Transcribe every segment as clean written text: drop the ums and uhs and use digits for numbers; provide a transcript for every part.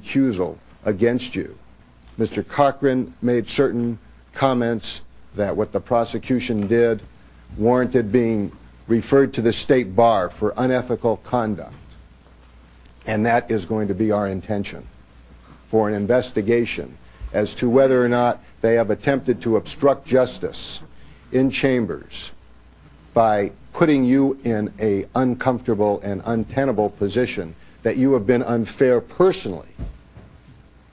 accusal against you. Mr. Cochran made certain comments that what the prosecution did warranted being referred to the state bar for unethical conduct. And that is going to be our intention for an investigation as to whether or not they have attempted to obstruct justice in chambers by putting you in an uncomfortable and untenable position, that you have been unfair personally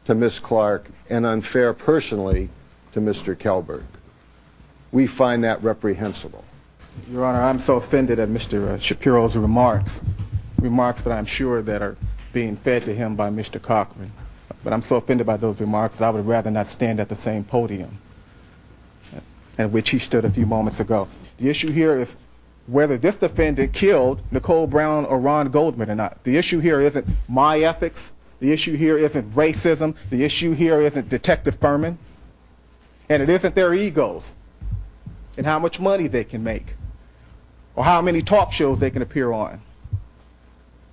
to Ms. Clark and unfair personally to Mr. Kelberg. We find that reprehensible. Your Honor, I'm so offended at Mr. Shapiro's remarks that I'm sure that are being fed to him by Mr. Cochran. But I'm so offended by those remarks that I would rather not stand at the same podium at which he stood a few moments ago. The issue here is whether this defendant killed Nicole Brown or Ron Goldman or not. The issue here isn't my ethics. The issue here isn't racism. The issue here isn't Detective Furman. And it isn't their egos and how much money they can make or how many talk shows they can appear on.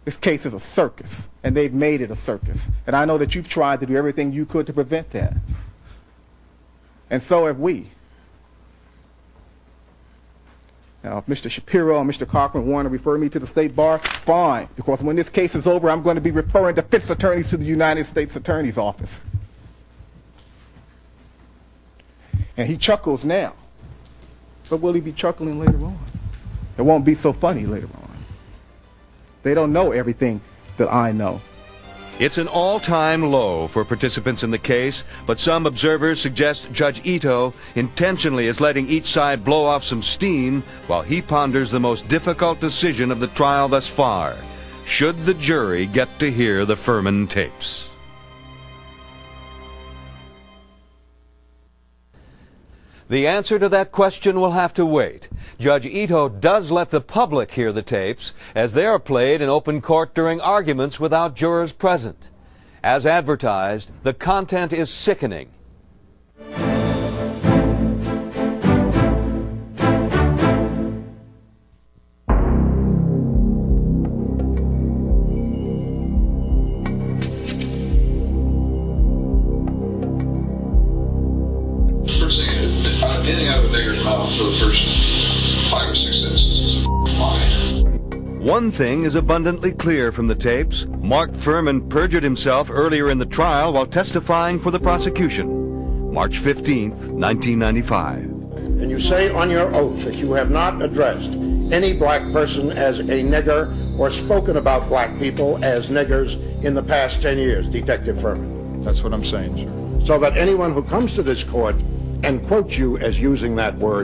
This case is a circus, and they've made it a circus. And I know that you've tried to do everything you could to prevent that. And so have we. Now, if Mr. Shapiro and Mr. Cochran want to refer me to the state bar, fine, because when this case is over, I'm going to be referring defense attorneys to the United States Attorney's Office. And he chuckles now, but will he be chuckling later on? It won't be so funny later on. They don't know everything that I know. It's an all-time low for participants in the case, but some observers suggest Judge Ito intentionally is letting each side blow off some steam while he ponders the most difficult decision of the trial thus far. Should the jury get to hear the Furman tapes? The answer to that question will have to wait. Judge Ito does let the public hear the tapes, as they are played in open court during arguments without jurors present. As advertised, the content is sickening. Anything out of a nigger's mouth for the first 5 or 6 sentences is a lie. One thing is abundantly clear from the tapes. Mark Furman perjured himself earlier in the trial while testifying for the prosecution. March 15th, 1995. And you say on your oath that you have not addressed any black person as a nigger or spoken about black people as niggers in the past 10 years, Detective Furman. That's what I'm saying, sir. So that anyone who comes to this court and quotes you as using that word